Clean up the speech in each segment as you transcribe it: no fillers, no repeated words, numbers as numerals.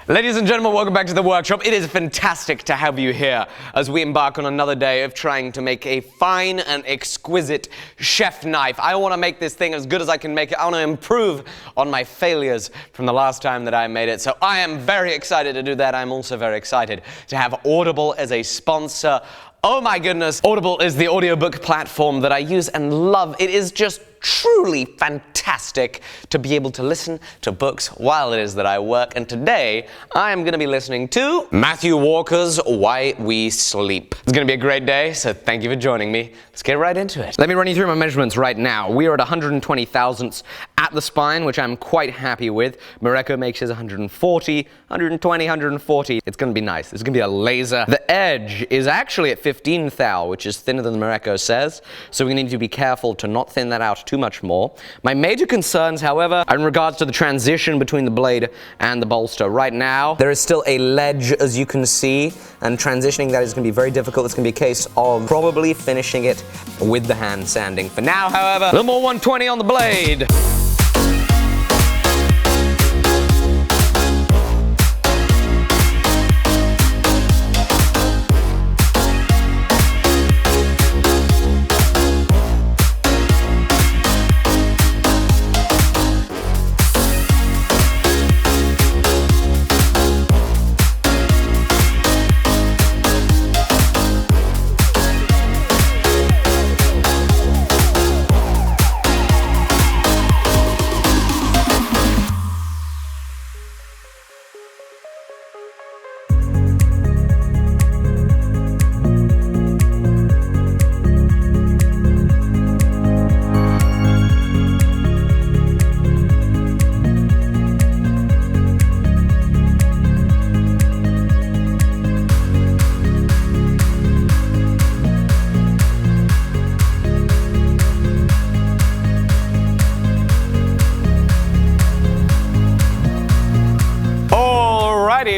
Ladies and gentlemen, welcome back to the workshop. It is fantastic to have you here as we embark on another day of trying to make a fine and exquisite chef knife. I want to make this thing as good as I can make it. I want to improve on my failures from the last time that I made it. So I am very excited to do that. I'm also very excited to have Audible as a sponsor. Oh my goodness, Audible is the audiobook platform that I use and love. It is just truly fantastic to be able to listen to books while it is that I work. And today, I am going to be listening to Matthew Walker's Why We Sleep. It's going to be a great day, so thank you for joining me. Let's get right into it. Let me run you through my measurements right now. We are at 120 thousandths at the spine, which I'm quite happy with. Morocco makes his 140, 120, 140. It's going to be nice. It's going to be a laser. The edge is actually at 15 thou, which is thinner than the Morocco says, so we need to be careful to not thin that out too much more. My major concerns, however, are in regards to the transition between the blade and the bolster. Right now, there is still a ledge, as you can see, and transitioning that is going to be very difficult. It's going to be a case of probably finishing it with the hand sanding. For now, however, a little more 120 on the blade.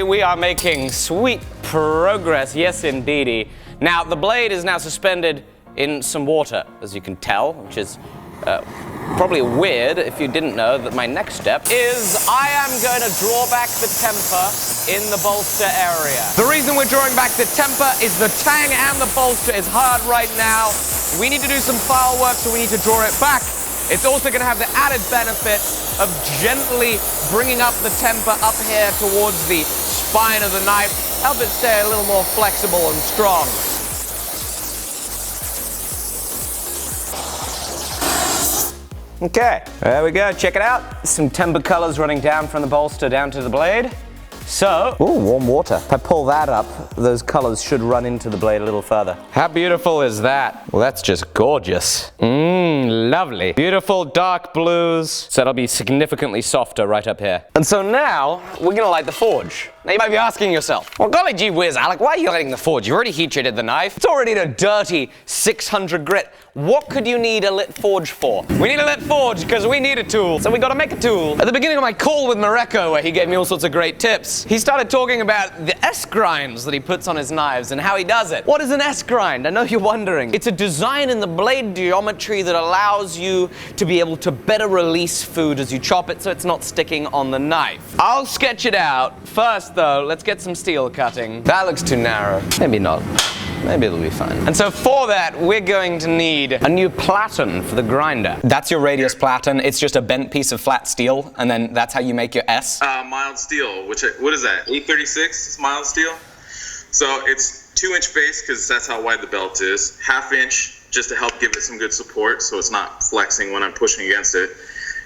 We are making sweet progress, yes indeedy. Now the blade is now suspended in some water, as you can tell, which is probably weird if you didn't know that my next step is I am going to draw back the temper in the bolster area. The reason we're drawing back the temper is the tang and the bolster is hard right now. We need to do some file work, so we need to draw it back. It's also going to have the added benefit of gently bringing up the temper up here towards the spine of the knife, help it stay a little more flexible and strong. Okay, there we go, check it out. Some temper colors running down from the bolster down to the blade. So, ooh, warm water. If I pull that up, those colors should run into the blade a little further. How beautiful is that? Well, that's just gorgeous. Lovely. Beautiful dark blues. So that'll be significantly softer right up here. And so now, we're gonna light the forge. Now you might be asking yourself, well, golly gee whiz, Alec, why are you lighting the forge? You already heat treated the knife. It's already at a dirty 600 grit. What could you need a lit forge for? We need a lit forge because we need a tool, so we gotta make a tool. At the beginning of my call with Morocco, where he gave me all sorts of great tips, he started talking about the S-grinds that he puts on his knives and how he does it. What is an S-grind? I know you're wondering. It's a design in the blade geometry that allows you to be able to better release food as you chop it so it's not sticking on the knife. I'll sketch it out. First though, let's get some steel cutting. That looks too narrow. Maybe not. Maybe it'll be fine. And so for that, we're going to need a new platen for the grinder. That's your radius platen. It's just a bent piece of flat steel, and then that's how you make your S. Mild steel, what is that? 836 mild steel? So it's 2-inch base, because that's how wide the belt is. 1/2 inch, just to help give it some good support, so it's not flexing when I'm pushing against it.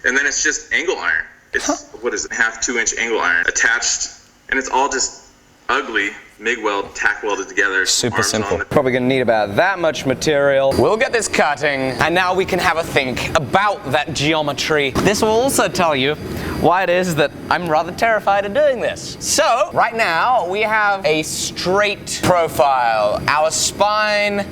And then it's just angle iron. It's, what is it, 2-inch angle iron attached, and it's all just ugly MIG weld, tack welded together. Super simple. Probably gonna need about that much material. We'll get this cutting, and now we can have a think about that geometry. This will also tell you why it is that I'm rather terrified of doing this. So, right now, we have a straight profile. Our spine,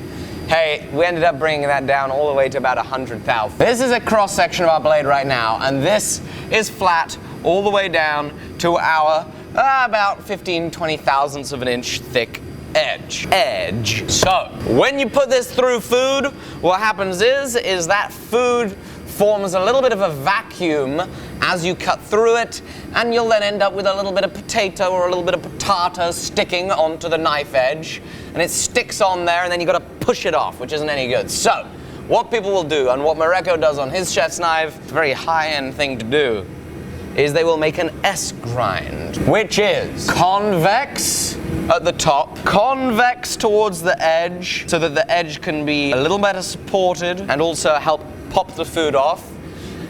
hey, we ended up bringing that down all the way to about 100 thou. This is a cross section of our blade right now, and this is flat all the way down to our about 15-20 thousandths of an inch thick edge. So, when you put this through food, what happens is that food forms a little bit of a vacuum as you cut through it, and you'll then end up with a little bit of potato or a little bit of patata sticking onto the knife edge, and it sticks on there, and then you got to push it off, which isn't any good. So, what people will do, and what Mareko does on his chef's knife, a very high-end thing to do, is they will make an S grind, which is convex at the top, convex towards the edge, so that the edge can be a little better supported and also help pop the food off.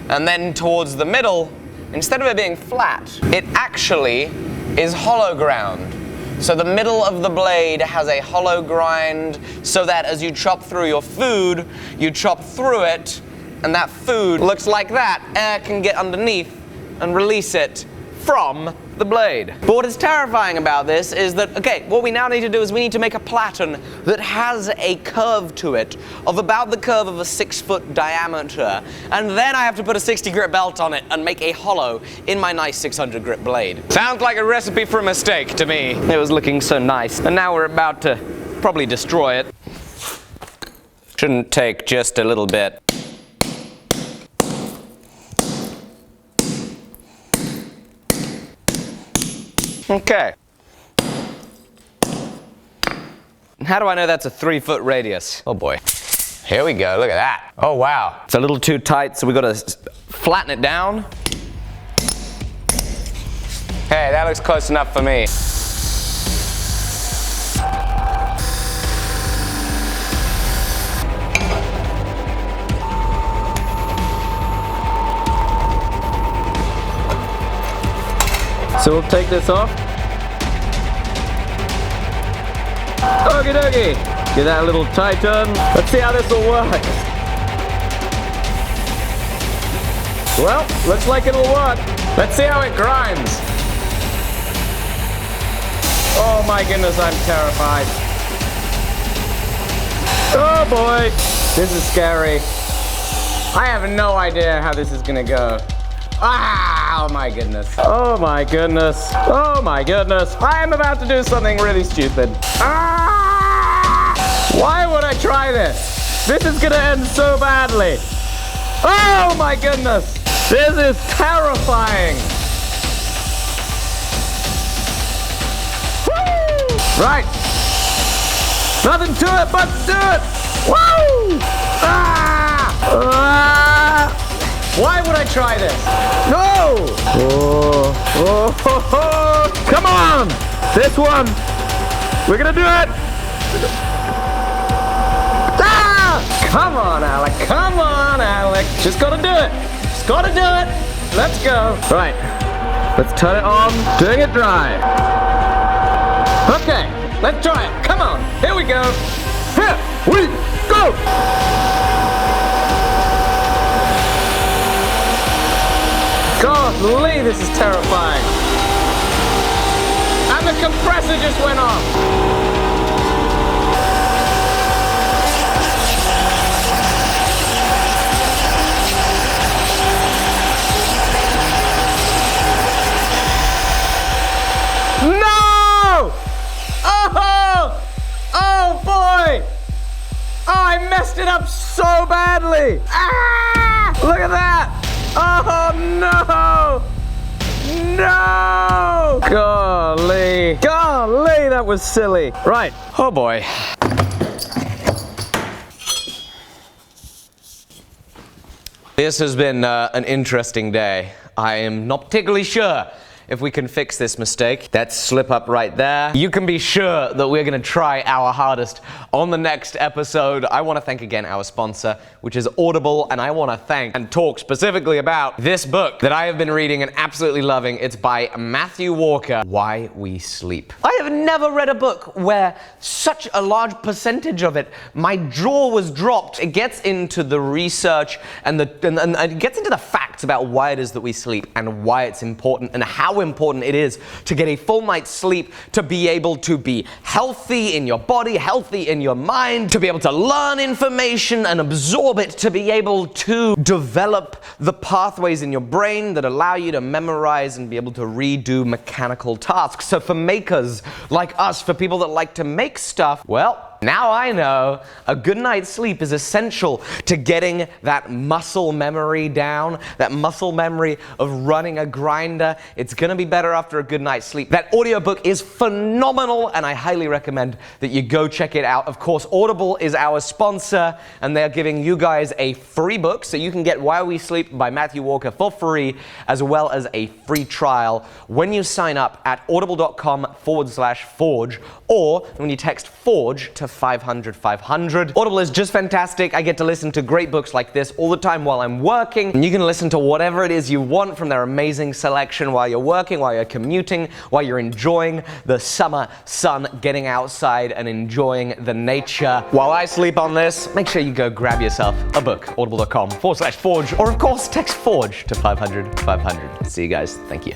And then towards the middle, instead of it being flat, it actually is hollow ground. So the middle of the blade has a hollow grind so that as you chop through your food, you chop through it, and that food looks like that. Air can get underneath and release it from the blade. But what is terrifying about this is that, okay, what we now need to do is we need to make a platen that has a curve to it of about the curve of a 6-foot diameter. And then I have to put a 60 grit belt on it and make a hollow in my nice 600 grit blade. Sounds like a recipe for a mistake to me. It was looking so nice. And now we're about to probably destroy it. Shouldn't take just a little bit. Okay. How do I know that's a 3-foot radius? Oh boy. Here we go, look at that. Oh wow. It's a little too tight, so we gotta flatten it down. Hey, that looks close enough for me. So we'll take this off. Okie dokie. Give that a little tighten. Let's see how this will work. Well, looks like it'll work. Let's see how it grinds. Oh my goodness, I'm terrified. Oh boy, this is scary. I have no idea how this is gonna go. Ah, oh my goodness. Oh my goodness. Oh my goodness. I am about to do something really stupid. Ah! Why would I try this? This is gonna end so badly. Oh my goodness. This is terrifying. Woo! Right. Nothing to it but do it. Woo! Ah! Ah! Why would I try this? No! Oh, oh, oh, oh. Come on! This one! We're gonna do it! Ah! Come on, Alec! Come on, Alec! Just gotta do it! Just gotta do it! Let's go! Right. Let's turn it on. Doing it dry. Okay. Let's try it. Come on! Here we go! Here we go! Golly, this is terrifying. And the compressor just went off. No! Oh! Oh boy! Oh, I messed it up so badly. Ah! Look at that! Oh no! No! Golly! Golly, that was silly. Right. Oh boy. This has been an interesting day. I am not particularly sure if we can fix this mistake. That slip up right there. You can be sure that we're gonna try our hardest on the next episode. I wanna thank again our sponsor, which is Audible, and I wanna thank and talk specifically about this book that I have been reading and absolutely loving. It's by Matthew Walker, Why We Sleep. I have never read a book where such a large percentage of it, my jaw was dropped. It gets into the research and it gets into the facts about why it is that we sleep and why it's important and how important it is to get a full night's sleep, to be able to be healthy in your body, healthy in your mind, to be able to learn information and absorb it, to be able to develop the pathways in your brain that allow you to memorize and be able to redo mechanical tasks. So for makers like us, for people that like to make stuff, well, Now I know a good night's sleep is essential to getting that muscle memory down, that muscle memory of running a grinder. It's gonna be better after a good night's sleep. That audiobook is phenomenal, and I highly recommend that you go check it out. Of course, Audible is our sponsor, and they're giving you guys a free book, so you can get While We Sleep by Matthew Walker for free, as well as a free trial when you sign up at audible.com/forge, or when you text FORGE to 500-500. Audible is just fantastic. I get to listen to great books like this all the time while I'm working, and you can listen to whatever it is you want from their amazing selection while you're working, while you're commuting, while you're enjoying the summer sun, getting outside and enjoying the nature. While I sleep on this, make sure you go grab yourself a book, audible.com/forge, or of course text FORGE to 500-500. See you guys. Thank you.